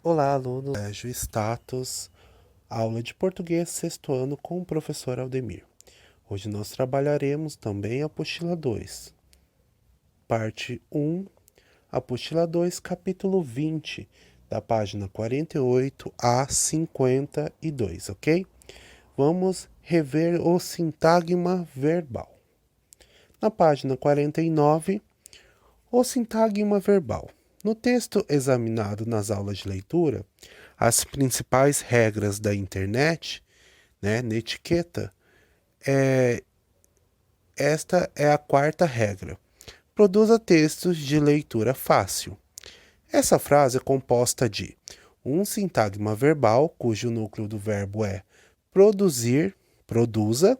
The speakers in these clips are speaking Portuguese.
Olá, alunos do Colégio Status, aula de português sexto ano com o professor Aldemir. Hoje nós trabalharemos também a apostila 2, parte 1, apostila 2, capítulo 20, da página 48 a 52, ok? Vamos rever o sintagma verbal. Na página 49, o sintagma verbal. No texto examinado nas aulas de leitura, as principais regras da internet, né, na etiqueta, esta é a quarta regra. Produza textos de leitura fácil. Essa frase é composta de um sintagma verbal, cujo núcleo do verbo é produzir, produza,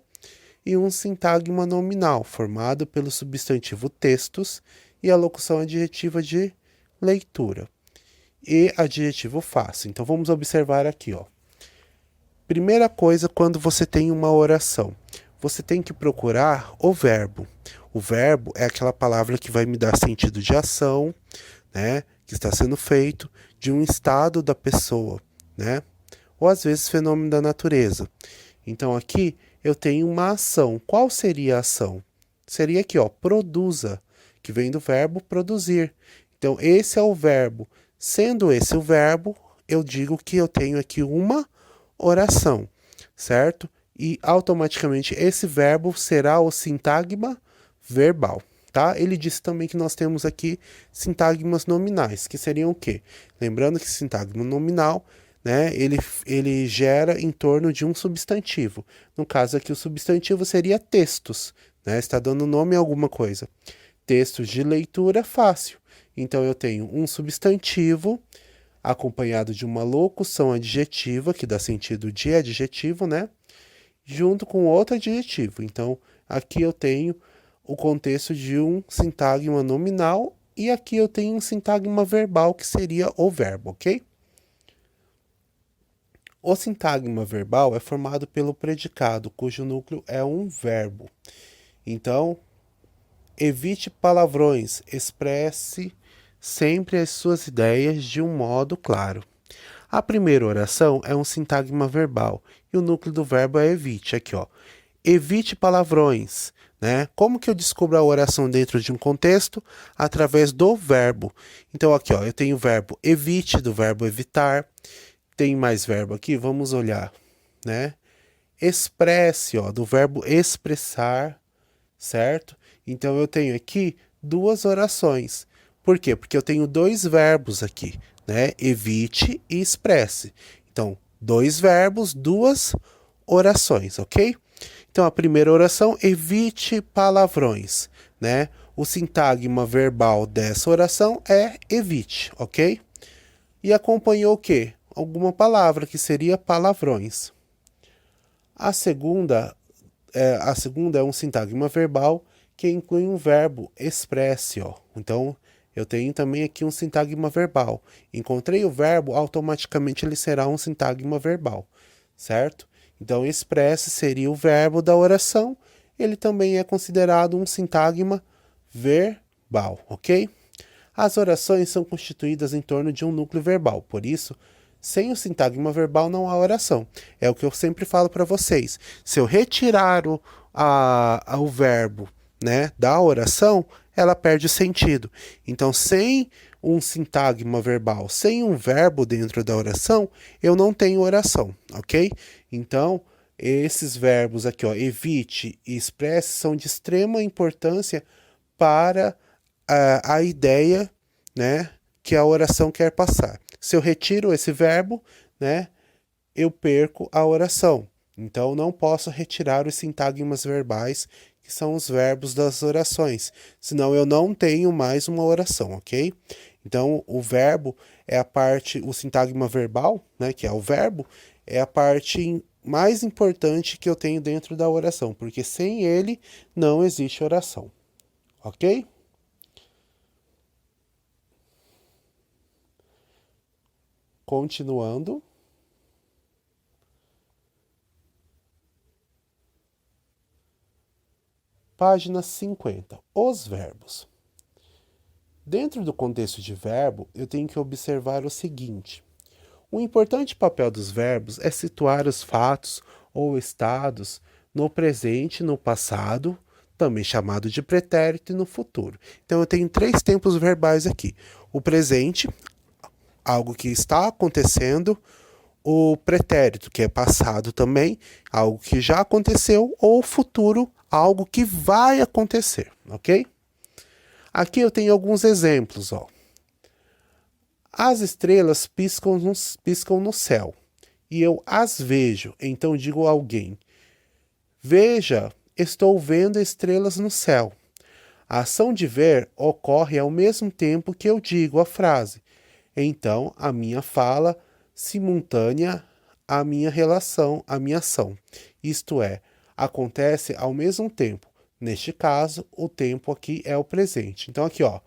e um sintagma nominal, formado pelo substantivo textos e a locução adjetiva de leitura e adjetivo fácil. Então vamos observar aqui, ó. Primeira coisa, quando você tem uma oração, você tem que procurar o verbo. O verbo é aquela palavra que vai me dar sentido de ação, né, que está sendo feito, de um estado da pessoa, né? Ou às vezes fenômeno da natureza. Então aqui eu tenho uma ação. Qual seria a ação? Seria aqui, ó, produza, que vem do verbo produzir. Então esse é o verbo. Sendo esse o verbo, eu digo que eu tenho aqui uma oração, certo? E automaticamente esse verbo será o sintagma verbal, tá? Ele disse também que nós temos aqui sintagmas nominais, que seriam o quê? Lembrando que sintagma nominal, né, ele gera em torno de um substantivo. No caso aqui, o substantivo seria textos, né? Está dando nome a alguma coisa. Textos de leitura fácil. Então eu tenho um substantivo acompanhado de uma locução adjetiva, que dá sentido de adjetivo, né? Junto com outro adjetivo. Então, aqui eu tenho o contexto de um sintagma nominal e aqui eu tenho um sintagma verbal, que seria o verbo, ok? O sintagma verbal é formado pelo predicado, cujo núcleo é um verbo. Então, evite palavrões, expresse sempre as suas ideias de um modo claro. A primeira oração é um sintagma verbal e o núcleo do verbo é evite. Aqui, ó. Evite palavrões, né? Como que eu descubro a oração dentro de um contexto? Através do verbo. Então, aqui, ó, eu tenho o verbo evite, do verbo evitar. Tem mais verbo aqui? Vamos olhar, né? Expresse, ó, do verbo expressar, certo? Então, eu tenho aqui duas orações. Por quê? Porque eu tenho dois verbos aqui, né? Evite e expresse. Então, dois verbos, duas orações, ok? Então, a primeira oração, evite palavrões, né? O sintagma verbal dessa oração é evite, ok? E acompanhou o quê? Alguma palavra, que seria palavrões. A segunda é um sintagma verbal que inclui um verbo expresse, ó. Então, eu tenho também aqui um sintagma verbal. Encontrei o verbo, automaticamente ele será um sintagma verbal, certo? Então, expresse seria o verbo da oração. Ele também é considerado um sintagma verbal, ok? As orações são constituídas em torno de um núcleo verbal, por isso, sem o sintagma verbal não há oração. É o que eu sempre falo para vocês. Se eu retirar o verbo, né, da oração, ela perde o sentido. Então, sem um sintagma verbal, sem um verbo dentro da oração, eu não tenho oração, ok? Então, esses verbos aqui, ó, evite e expresse, são de extrema importância para a ideia, né, que a oração quer passar. Se eu retiro esse verbo, né, eu perco a oração. Então, não posso retirar os sintagmas verbais, que são os verbos das orações. Senão, eu não tenho mais uma oração, ok? Então, o verbo é a parte, o sintagma verbal, né, que é o verbo, é a parte mais importante que eu tenho dentro da oração, porque sem ele não existe oração, ok? Continuando. Página 50. Os verbos. Dentro do contexto de verbo, eu tenho que observar o seguinte. O importante papel dos verbos é situar os fatos ou estados no presente, no passado, também chamado de pretérito, e no futuro. Então eu tenho 3 tempos verbais aqui. O presente, algo que está acontecendo, o pretérito, que é passado também, algo que já aconteceu, ou o futuro, algo que vai acontecer, ok? Aqui eu tenho alguns exemplos, ó. As estrelas piscam no céu, e eu as vejo, então digo a alguém: veja, estou vendo estrelas no céu. A ação de ver ocorre ao mesmo tempo que eu digo a frase. Então, a minha fala simultânea à minha relação, à minha ação. Isto é, acontece ao mesmo tempo. Neste caso, o tempo aqui é o presente. Então, aqui, ó,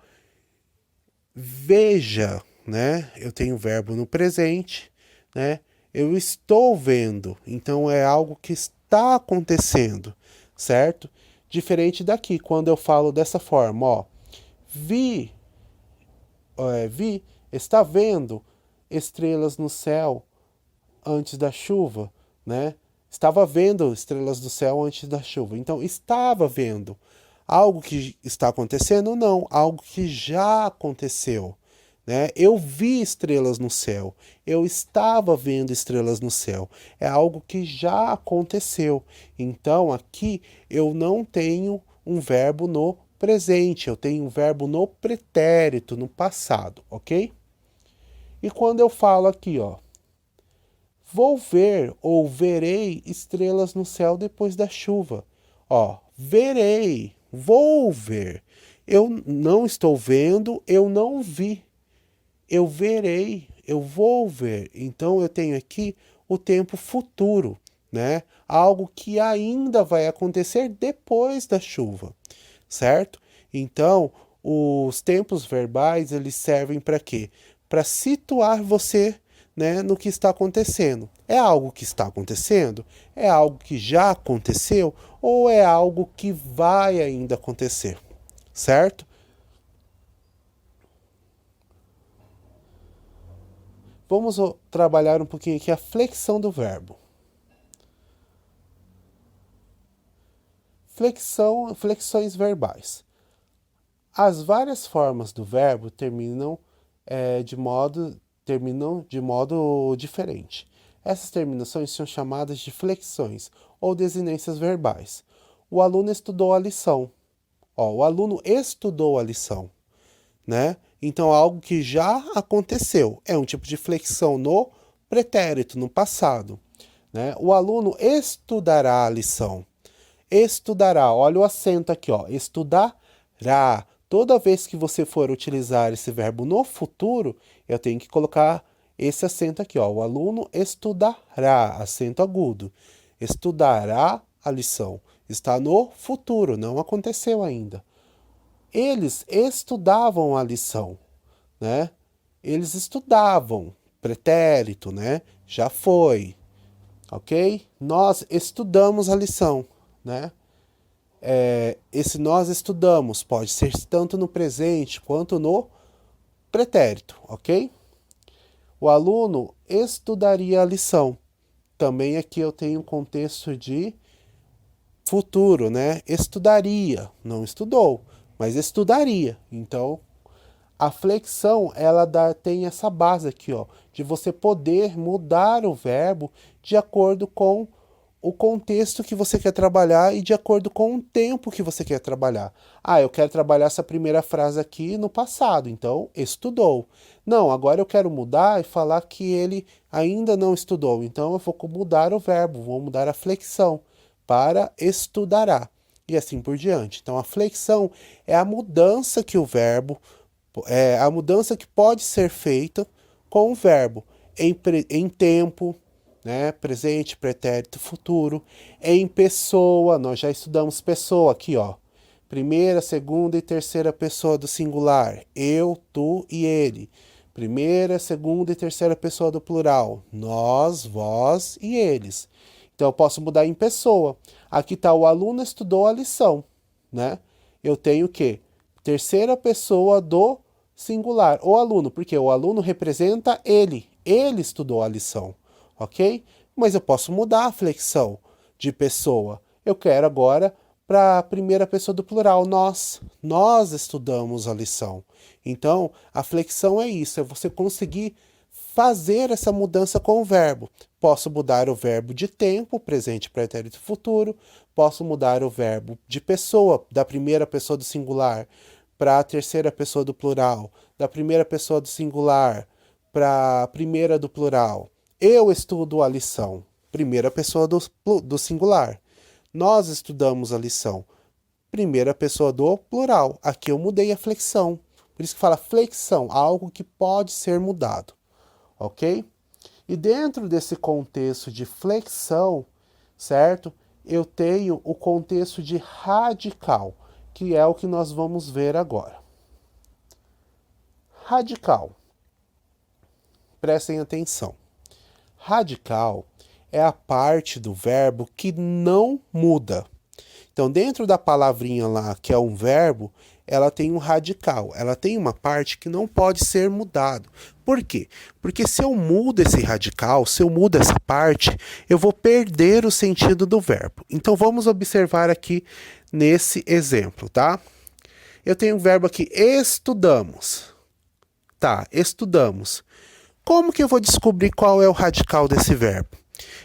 veja, né? Eu tenho o verbo no presente, né? Eu estou vendo, então é algo que está acontecendo, certo? Diferente daqui, quando eu falo dessa forma, ó, vi, está vendo estrelas no céu antes da chuva, né? Estava vendo estrelas do céu antes da chuva. Então, estava vendo algo que está acontecendo? Não, algo que já aconteceu, né? Eu vi estrelas no céu. Eu estava vendo estrelas no céu. É algo que já aconteceu. Então, aqui eu não tenho um verbo no presente, eu tenho um verbo no pretérito, no passado, ok? E quando eu falo aqui, ó, vou ver ou verei estrelas no céu depois da chuva. Ó, verei, vou ver. Eu não estou vendo, eu não vi. Eu verei, eu vou ver. Então eu tenho aqui o tempo futuro, né? Algo que ainda vai acontecer depois da chuva, certo? Então, os tempos verbais, eles servem para quê? Para situar você, né, no que está acontecendo. É algo que está acontecendo? É algo que já aconteceu? Ou é algo que vai ainda acontecer? Certo? Vamos trabalhar um pouquinho aqui a flexão do verbo. Flexões verbais. As várias formas do verbo terminam de modo diferente. Essas terminações são chamadas de flexões ou desinências verbais. O aluno estudou a lição. Ó, o aluno estudou a lição, né? Então, algo que já aconteceu é um tipo de flexão no pretérito, no passado, né? O aluno estudará a lição. Estudará, olha o acento aqui, ó, estudará. Toda vez que você for utilizar esse verbo no futuro, eu tenho que colocar esse acento aqui, ó. O aluno estudará, acento agudo. Estudará a lição. Está no futuro, não aconteceu ainda. Eles estudavam a lição, né? Eles estudavam, pretérito, né? Já foi, ok? Nós estudamos a lição, né? Esse nós estudamos pode ser tanto no presente quanto no pretérito, ok? O aluno estudaria a lição. Também aqui eu tenho um contexto de futuro, né? Estudaria, não estudou, mas estudaria. Então, a flexão, tem essa base aqui, ó, de você poder mudar o verbo de acordo com o contexto que você quer trabalhar e de acordo com o tempo que você quer trabalhar. Ah, eu quero trabalhar essa primeira frase aqui no passado, então estudou. Não, agora eu quero mudar e falar que ele ainda não estudou, então eu vou mudar o verbo, vou mudar a flexão para estudará e assim por diante. Então a flexão é a mudança que o verbo, é a mudança que pode ser feita com o verbo em tempo, né? Presente, pretérito, futuro, em pessoa, nós já estudamos pessoa aqui, ó. Primeira, segunda e terceira pessoa do singular, eu, tu e ele. Primeira, segunda e terceira pessoa do plural, nós, vós e eles. Então eu posso mudar em pessoa. Aqui está o aluno estudou a lição, né? Eu tenho o quê? Terceira pessoa do singular, o aluno, porque o aluno representa ele. ele estudou a lição, ok? Mas eu posso mudar a flexão de pessoa. Eu quero agora para a primeira pessoa do plural, nós estudamos a lição. Então, a flexão é isso, é você conseguir fazer essa mudança com o verbo. Posso mudar o verbo de tempo, presente, pretérito, futuro. Posso mudar o verbo de pessoa, da primeira pessoa do singular para a terceira pessoa do plural, da primeira pessoa do singular para a primeira do plural. Eu estudo a lição, primeira pessoa do singular. Nós estudamos a lição, primeira pessoa do plural. Aqui eu mudei a flexão. Por isso que fala flexão, algo que pode ser mudado, ok? E dentro desse contexto de flexão, certo? Eu tenho o contexto de radical, que é o que nós vamos ver agora. Radical. Prestem atenção. Radical é a parte do verbo que não muda. Então, dentro da palavrinha lá, que é um verbo, ela tem um radical. Ela tem uma parte que não pode ser mudado. Por quê? Porque se eu mudo esse radical, se eu mudo essa parte, eu vou perder o sentido do verbo. Então, vamos observar aqui nesse exemplo, tá? Eu tenho um verbo aqui, estudamos. Tá, estudamos. Como que eu vou descobrir qual é o radical desse verbo?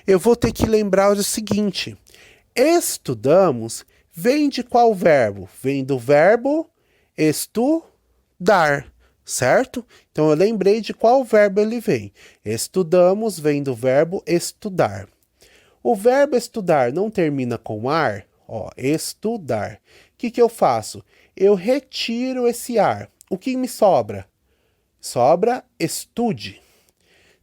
Eu vou ter que lembrar o seguinte: estudamos vem de qual verbo? Vem do verbo estudar, certo? Então eu lembrei de qual verbo ele vem. Estudamos vem do verbo estudar. O verbo estudar não termina com ar? Ó, estudar. O que eu faço? Eu retiro esse ar. O que me sobra? Sobra estude.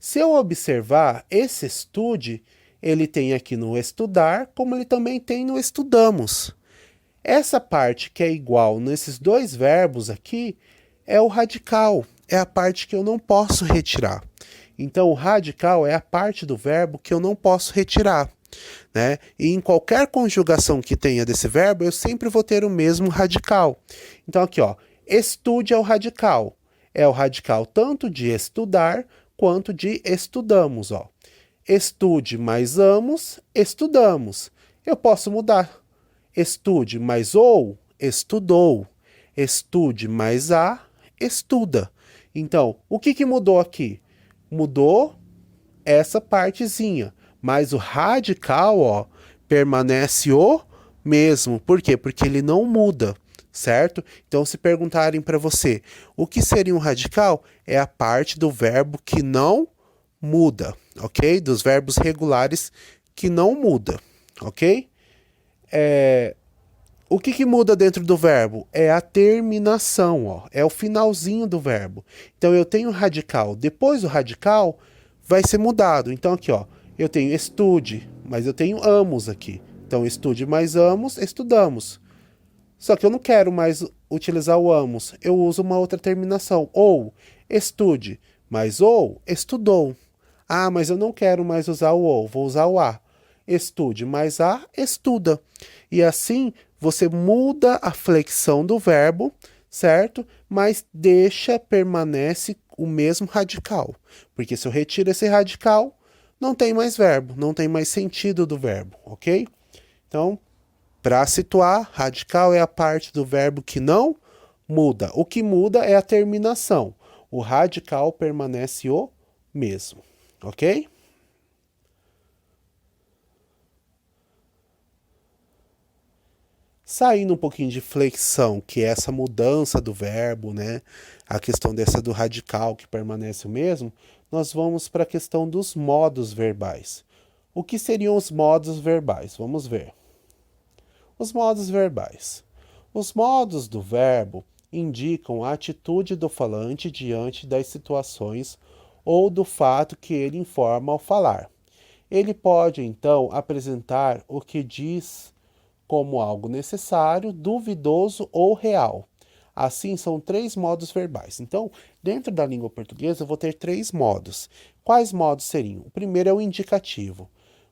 Se eu observar, esse estude, ele tem aqui no estudar, como ele também tem no estudamos. Essa parte que é igual nesses dois verbos aqui é o radical, é a parte que eu não posso retirar. Então, o radical é a parte do verbo que eu não posso retirar, né? E em qualquer conjugação que tenha desse verbo, eu sempre vou ter o mesmo radical. Então, aqui, ó, estude é o radical. É o radical tanto de estudar quanto de estudamos, ó. Estude mais amos, estudamos. Eu posso mudar. Estude mais ou, estudou. Estude mais a, estuda. Então, o que mudou aqui? Mudou essa partezinha, mas o radical, ó, permanece o mesmo. Por quê? Porque ele não muda, certo? Então, se perguntarem para você, o que seria um radical? É a parte do verbo que não muda, ok? Dos verbos regulares que não muda, ok? O que muda dentro do verbo? É a terminação, ó, é o finalzinho do verbo. Então, eu tenho radical. Depois do radical, vai ser mudado. Então, aqui, ó, eu tenho estude, mas eu tenho amos aqui. Então, estude mais amos, estudamos. Só que eu não quero mais utilizar o amos. Eu uso uma outra terminação. Ou, estude, mais ou, estudou. Ah, mas eu não quero mais usar o ou, vou usar o a. Estude mais a, estuda. E assim, você muda a flexão do verbo, certo? Mas permanece o mesmo radical. Porque se eu retiro esse radical, não tem mais verbo, não tem mais sentido do verbo, ok? Então, para situar, radical é a parte do verbo que não muda. O que muda é a terminação. O radical permanece o mesmo, ok? Saindo um pouquinho de flexão, que é essa mudança do verbo, né? A questão dessa do radical que permanece o mesmo, nós vamos para a questão dos modos verbais. O que seriam os modos verbais? Vamos ver. Os modos verbais. Os modos do verbo indicam a atitude do falante diante das situações ou do fato que ele informa ao falar. Ele pode, então, apresentar o que diz como algo necessário, duvidoso ou real. Assim, são 3 modos verbais. Então, dentro da língua portuguesa, eu vou ter 3 modos. Quais modos seriam? O primeiro é o indicativo.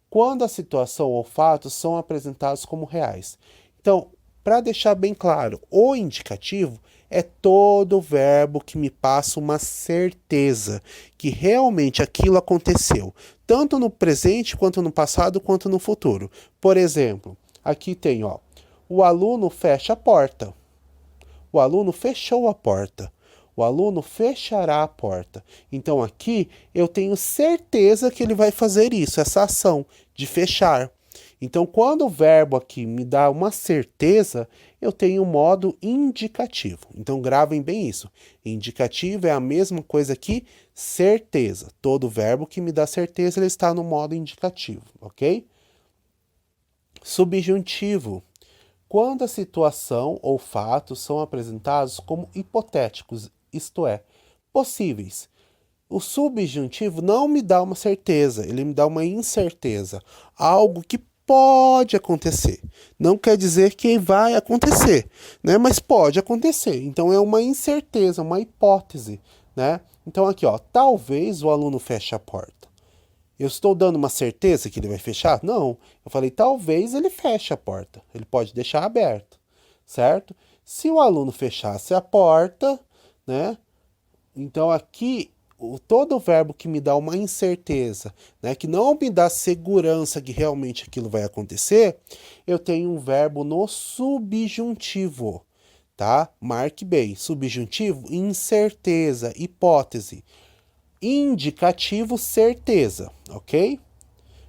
Quando a situação ou fato são apresentados como reais. Então, para deixar bem claro, o indicativo é todo verbo que me passa uma certeza que realmente aquilo aconteceu, tanto no presente, quanto no passado, quanto no futuro. Por exemplo, aqui tem, ó, o aluno fecha a porta. O aluno fechou a porta. O aluno fechará a porta. Então aqui eu tenho certeza que ele vai fazer isso, essa ação de fechar. Então quando o verbo aqui me dá uma certeza, eu tenho o modo indicativo. Então gravem bem isso. Indicativo é a mesma coisa que certeza. Todo verbo que me dá certeza, ele está no modo indicativo, ok? Subjuntivo. Quando a situação ou fatos são apresentados como hipotéticos, isto é, possíveis. O subjuntivo não me dá uma certeza, ele me dá uma incerteza, algo que pode acontecer. Não quer dizer que vai acontecer, né? Mas pode acontecer. Então é uma incerteza, uma hipótese, né? Então aqui, ó, talvez o aluno feche a porta. Eu estou dando uma certeza que ele vai fechar? Não. Eu falei, talvez ele feche a porta. Ele pode deixar aberta, certo? Se o aluno fechasse a porta, né? Então aqui, todo verbo que me dá uma incerteza, né? Que não me dá segurança que realmente aquilo vai acontecer, eu tenho um verbo no subjuntivo, tá? Marque bem. Subjuntivo, incerteza, hipótese. Indicativo, certeza, ok?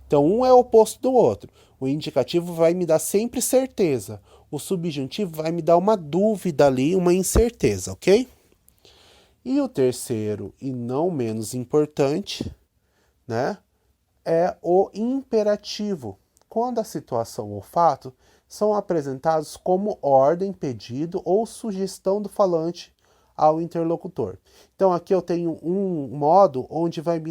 Então, um é o oposto do outro. O indicativo vai me dar sempre certeza. O subjuntivo vai me dar uma dúvida ali, uma incerteza, ok? E o terceiro, e não menos importante, né, é o imperativo. Quando a situação ou fato são apresentados como ordem, pedido ou sugestão do falante ao interlocutor. Então aqui eu tenho um modo onde vai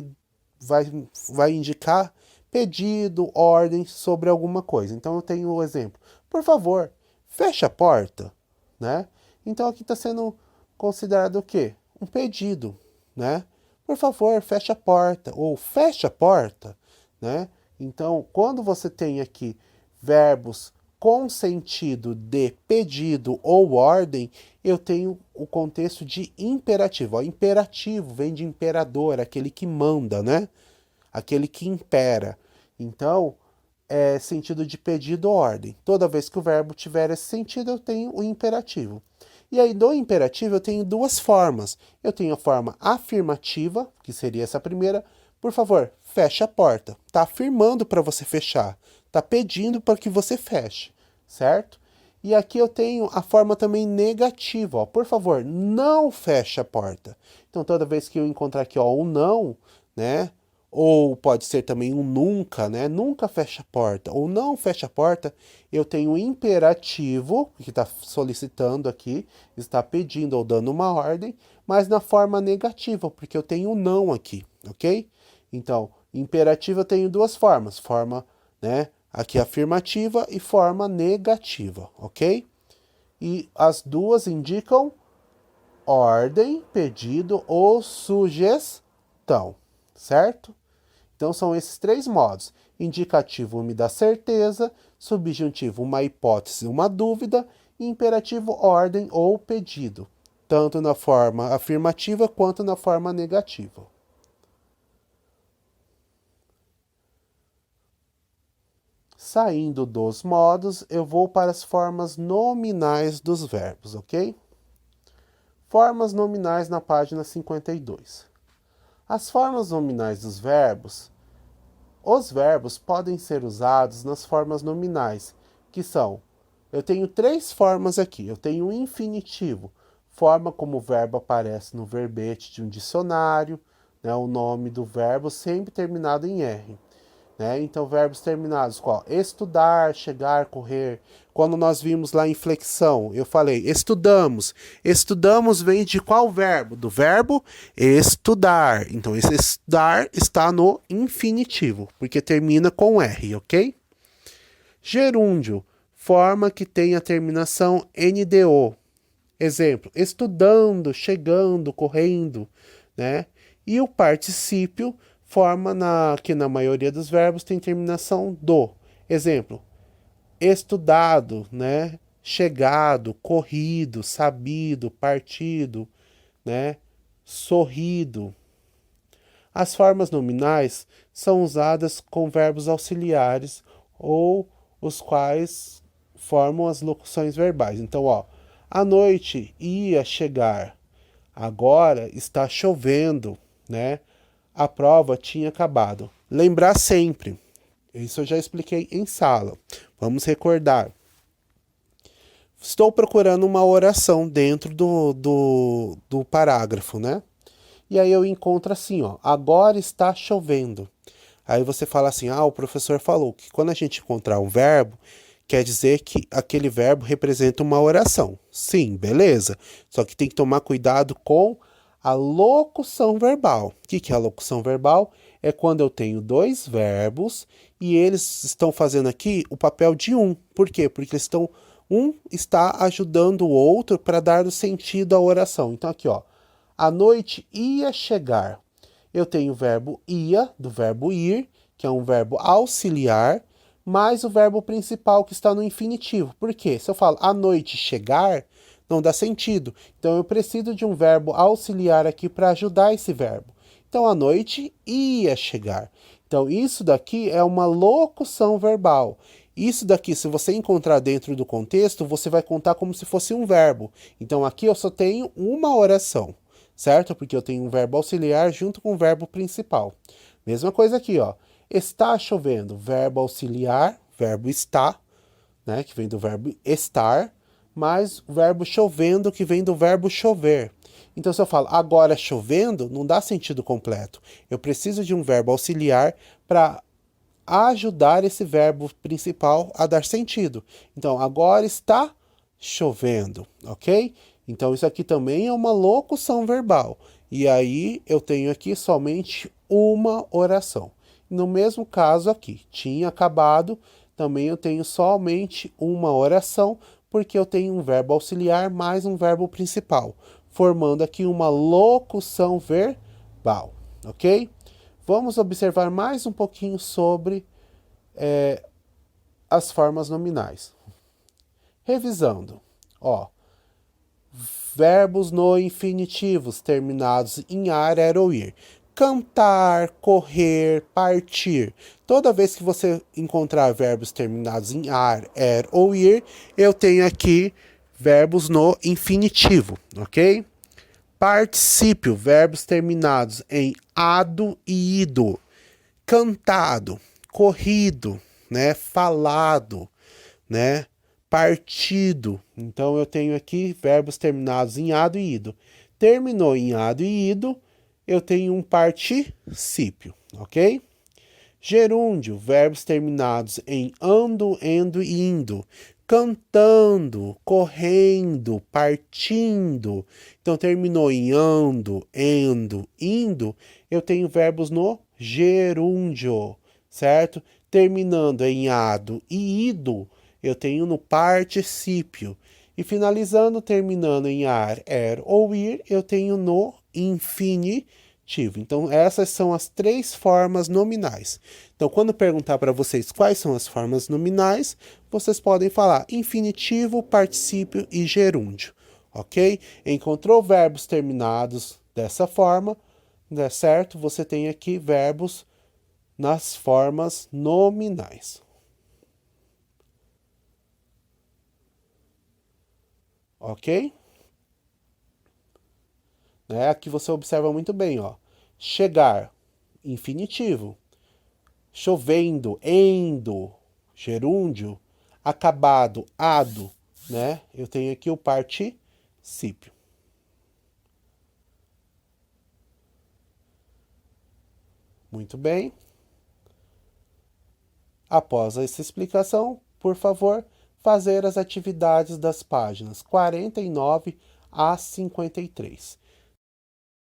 indicar pedido, ordem sobre alguma coisa. Então eu tenho o exemplo. Por favor, feche a porta, né? Então aqui está sendo considerado o quê? Um pedido, né? Por favor, feche a porta ou feche a porta, né? Então, quando você tem aqui verbos com sentido de pedido ou ordem, eu tenho o contexto de imperativo. Ó, imperativo vem de imperador, aquele que manda, né? Aquele que impera. Então, é sentido de pedido ou ordem. Toda vez que o verbo tiver esse sentido, eu tenho o imperativo. E aí, do imperativo, eu tenho duas formas. Eu tenho a forma afirmativa, que seria essa primeira. Por favor, feche a porta. Está afirmando para você fechar. Está pedindo para que você feche, certo? E aqui eu tenho a forma também negativa. Ó. Por favor, não feche a porta. Então, toda vez que eu encontrar aqui ó, um não, né? Ou pode ser também um nunca, né? Nunca fecha a porta. Ou não fecha a porta. Eu tenho o imperativo, que está solicitando aqui, está pedindo ou dando uma ordem, mas na forma negativa, porque eu tenho o não aqui, ok? Então, imperativo eu tenho duas formas. Forma, né? Aqui afirmativa e forma negativa, ok? E as duas indicam ordem, pedido ou sugestão, certo? Então são esses três modos. Indicativo me dá certeza, subjuntivo uma hipótese, uma dúvida, e imperativo ordem ou pedido, tanto na forma afirmativa quanto na forma negativa. Saindo dos modos, eu vou para as formas nominais dos verbos, ok? Formas nominais na página 52. As formas nominais dos verbos. Os verbos podem ser usados nas formas nominais, que são, eu tenho três formas aqui. Eu tenho o infinitivo, forma como o verbo aparece no verbete de um dicionário, né, o nome do verbo sempre terminado em R. Né? Então, verbos terminados com estudar, chegar, correr. Quando nós vimos lá em flexão, eu falei estudamos. Estudamos vem de qual verbo? Do verbo estudar. Então, esse estudar está no infinitivo, porque termina com R, ok? Gerúndio, forma que tem a terminação NDO. Exemplo, estudando, chegando, correndo, né? E o particípio, forma que na maioria dos verbos tem terminação do. Exemplo, estudado, né? chegado, corrido, sabido, partido, né? Sorrido. As formas nominais são usadas com verbos auxiliares ou os quais formam as locuções verbais. Então, ó, a noite ia chegar, agora está chovendo, né? A prova tinha acabado. Lembrar sempre. Isso eu já expliquei em sala. Vamos recordar. Estou procurando uma oração dentro do parágrafo, né? E aí eu encontro assim, ó, agora está chovendo. Aí você fala assim, o professor falou que quando a gente encontrar um verbo, quer dizer que aquele verbo representa uma oração. Sim, beleza. Só que tem que tomar cuidado com a locução verbal. O que é a locução verbal? É quando eu tenho dois verbos e eles estão fazendo aqui o papel de um. Por quê? Porque um está ajudando o outro para dar o sentido à oração. Então aqui, ó, a noite ia chegar. Eu tenho o verbo ia, do verbo ir, que é um verbo auxiliar, mais o verbo principal que está no infinitivo. Por quê? Se eu falo a noite chegar, não dá sentido. Então eu preciso de um verbo auxiliar aqui para ajudar esse verbo. Então a noite ia chegar. Então isso daqui é uma locução verbal. Isso daqui, se você encontrar dentro do contexto, você vai contar como se fosse um verbo. Então aqui eu só tenho uma oração, certo? Porque eu tenho um verbo auxiliar junto com o verbo principal. Mesma coisa aqui, ó. Está chovendo, verbo auxiliar, verbo está, né, que vem do verbo estar, mais o verbo chovendo, que vem do verbo chover. Então, se eu falo agora chovendo, não dá sentido completo. Eu preciso de um verbo auxiliar para ajudar esse verbo principal a dar sentido. Então, agora está chovendo, ok? Então, isso aqui também é uma locução verbal. E aí, eu tenho aqui somente uma oração. No mesmo caso aqui, tinha acabado, também eu tenho somente uma oração, porque eu tenho um verbo auxiliar mais um verbo principal, formando aqui uma locução verbal, ok? Vamos observar mais um pouquinho sobre as formas nominais. Revisando, ó, verbos no infinitivos terminados em ar, era ou ir. Cantar, correr, partir. Toda vez que você encontrar verbos terminados em ar, er ou ir, eu tenho aqui verbos no infinitivo, ok? Particípio, verbos terminados em ado e ido. Cantado, corrido, né? Falado, né? Partido. Então eu tenho aqui verbos terminados em ado e ido. Terminou em ado e ido, eu tenho um particípio, ok? Gerúndio, verbos terminados em ando, endo e indo. Cantando, correndo, partindo. Então, terminou em ando, endo, indo, eu tenho verbos no gerúndio, certo? Terminando em ado e ido, eu tenho no particípio. E finalizando, terminando em ar, er ou ir, eu tenho no infinitivo. Então, essas são as três formas nominais. Então, quando perguntar para vocês quais são as formas nominais, vocês podem falar infinitivo, particípio e gerúndio, ok? Encontrou verbos terminados dessa forma, né, certo? Você tem aqui verbos nas formas nominais. Ok? Aqui você observa muito bem, ó. Chegar, infinitivo. Chovendo, endo, gerúndio. Acabado, ado, né? Eu tenho aqui o particípio. Muito bem. Após essa explicação, por favor, fazer as atividades das páginas 49 a 53.